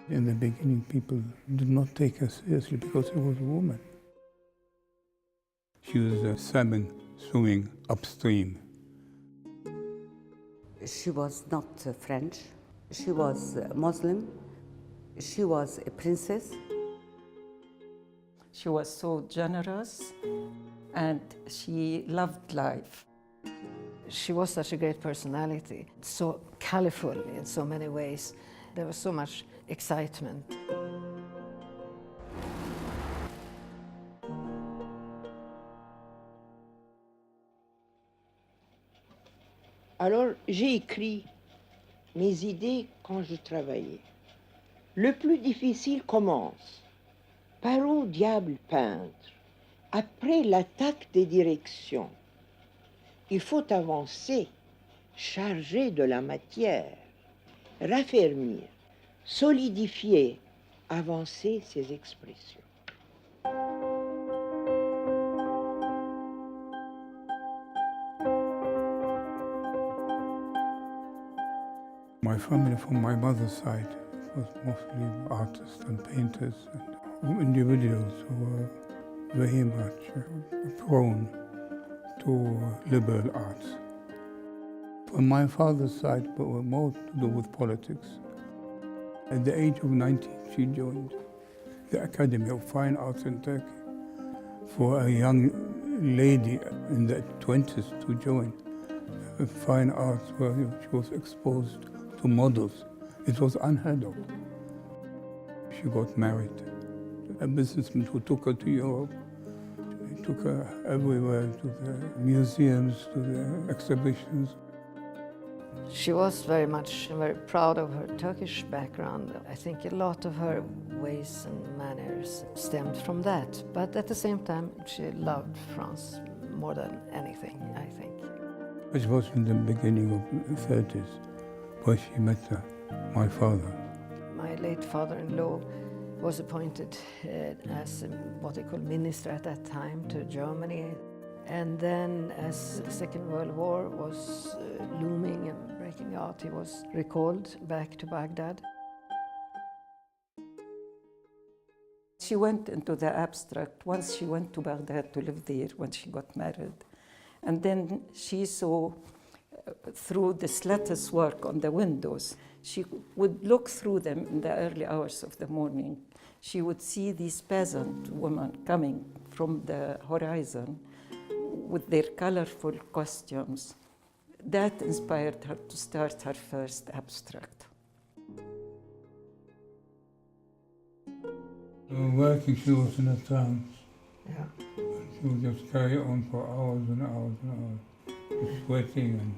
In the beginning, people did not take her seriously because she was a woman. She was a salmon swimming upstream. She was not French. She was Muslim. She was a princess. She was so generous and she loved life. She was such a great personality, so colorful in so many ways. There was so much excitement. Alors, j'ai écrit mes idées quand je travaillais. Le plus difficile commence. Par où diable peindre? Après l'attaque des directions, il faut avancer, charger de la matière, raffermir, solidifier, avancer ses expressions. My family from my mother's side was mostly artists and painters and individuals who were very much prone to liberal arts. From my father's side, but were more to do with politics. At the age of 19, she joined the Academy of Fine Arts in Turkey. For a young lady in the 20s to join fine arts where she was exposed to models, it was unheard of. She got married. A businessman who took her to Europe. He took her everywhere, to the museums, to the exhibitions. She was very proud of her Turkish background. I think a lot of her ways and manners stemmed from that. But at the same time, she loved France more than anything, I think. It was in the beginning of the 30s where she met my father. My late father-in-law was appointed as what they call minister at that time to Germany. And then as the Second World War was looming and breaking out, he was recalled back to Baghdad. She went into the abstract once she went to Baghdad to live there when she got married. And then she saw through this lattice work on the windows. She would look through them in the early hours of the morning. She would see these peasant women coming from the horizon with their colorful costumes. That inspired her to start her first abstract. Working, she was in a trance. Yeah. She would just carry on for hours and hours and hours, just sweating, and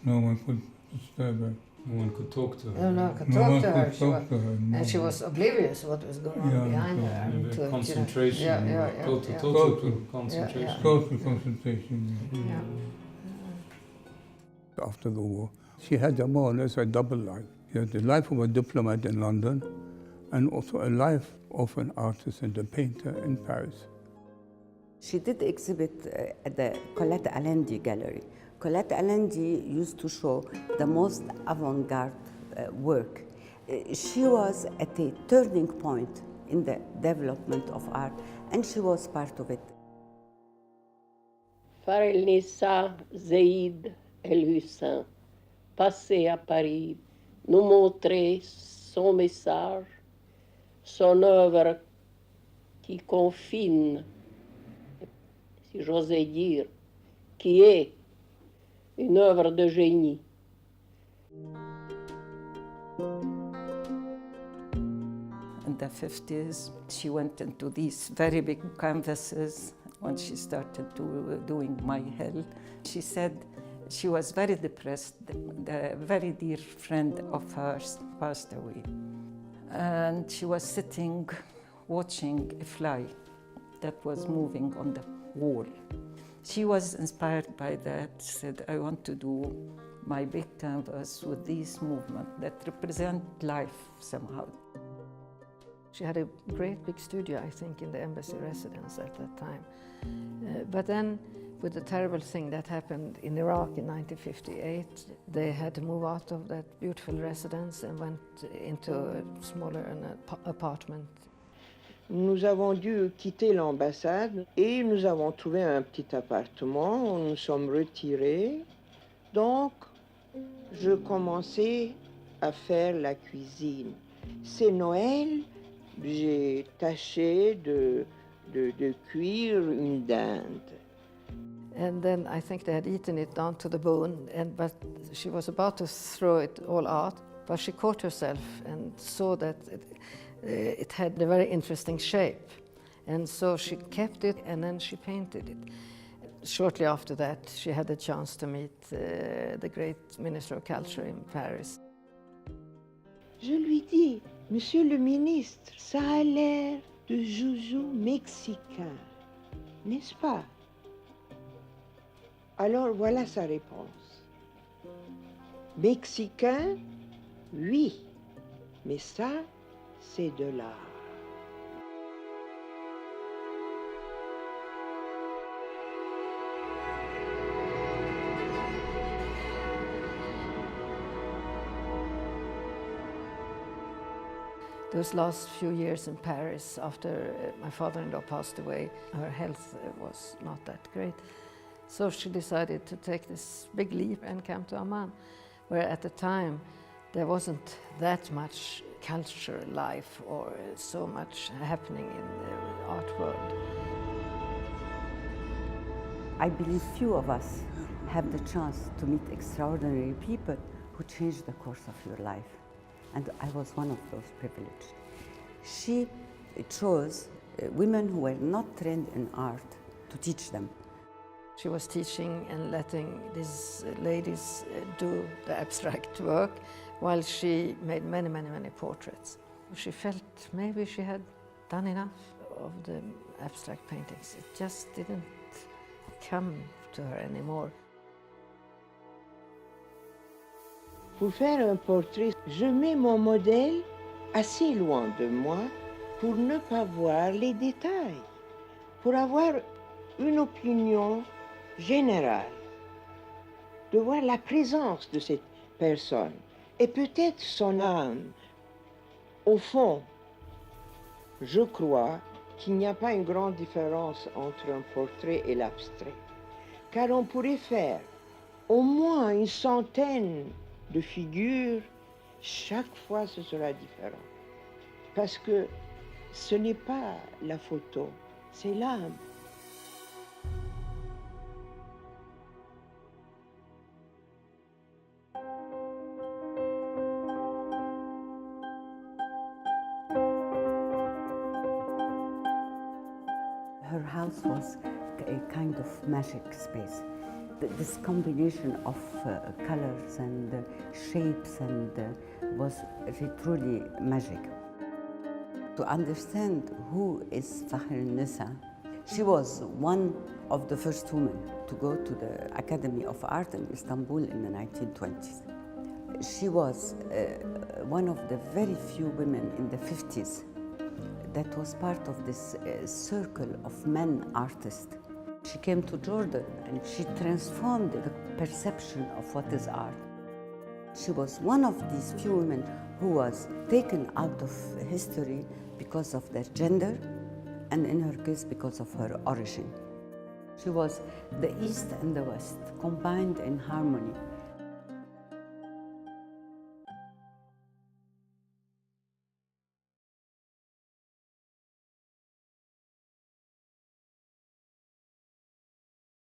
no one could disturb her. No one could talk to her. No one could talk to her. And she was oblivious to what was going on behind her. Concentration, total concentration. Total concentration. After the war, she had more or less a double life. She had the life of a diplomat in London and also a life of an artist and a painter in Paris. She did exhibit at the Colette Alendi Gallery. Colette Alendi used to show the most avant-garde work. She was at a turning point in the development of art, and she was part of it. Fahrelnissa Zeid El-Hussein, passé à Paris, nous montrer son message, son œuvre qui confine, si j'osais dire, qui est une œuvre de génie. In the 50s, she went into these very big canvases when she started doing My Hell. She said she was very depressed. A very dear friend of hers passed away. And she was sitting watching a fly that was moving on the wall. She was inspired by that. She said, I want to do my big canvas with these movements that represent life somehow. She had a great big studio, I think, in the embassy residence at that time. But then With the terrible thing that happened in Iraq in 1958, they had to move out of that beautiful residence and went into a smaller apartment. Nous avons dû quitter l'ambassade et nous avons trouvé un petit appartement où nous sommes retirés. Donc, je commençais à faire la cuisine. C'est Noël, j'ai tâché de cuire une dinde. And then I think they had eaten it down to the bone, but she was about to throw it all out, but she caught herself and saw that it had a very interesting shape. And so she kept it and then she painted it. Shortly after that, she had the chance to meet the great Minister of Culture in Paris. Je lui dis, Monsieur le ministre, ça a l'air de joujou mexicain, n'est-ce pas? Alors voilà sa réponse. Mexicain, oui, mais ça, c'est de l'art. Those last few years in Paris, after my father-in-law passed away, her health was not that great. So she decided to take this big leap and come to Amman, where at the time there wasn't that much culture life or so much happening in the art world. I believe few of us have the chance to meet extraordinary people who change the course of your life. And I was one of those privileged. She chose women who were not trained in art to teach them. She was teaching and letting these ladies do the abstract work while she made many, many, many portraits. She felt maybe she had done enough of the abstract paintings. It just didn't come to her anymore. Pour faire un portrait, je mets mon modèle assez loin de moi pour ne pas voir les détails, pour avoir une opinion générale, de voir la présence de cette personne et peut-être son âme. Au fond, je crois qu'il n'y a pas une grande différence entre un portrait et l'abstrait, car on pourrait faire au moins une centaine de figures, chaque fois ce sera différent. Parce que ce n'est pas la photo, c'est l'âme. Her house was a kind of magic space. This combination of colors and shapes was truly magic. To understand who is Fahrelnissa, she was one of the first women to go to the Academy of Art in Istanbul in the 1920s. She was one of the very few women in the 50s that was part of this circle of men artists. She came to Jordan and she transformed the perception of what is art. She was one of these few women who was taken out of history because of their gender and in her case because of her origin. She was the East and the West combined in harmony.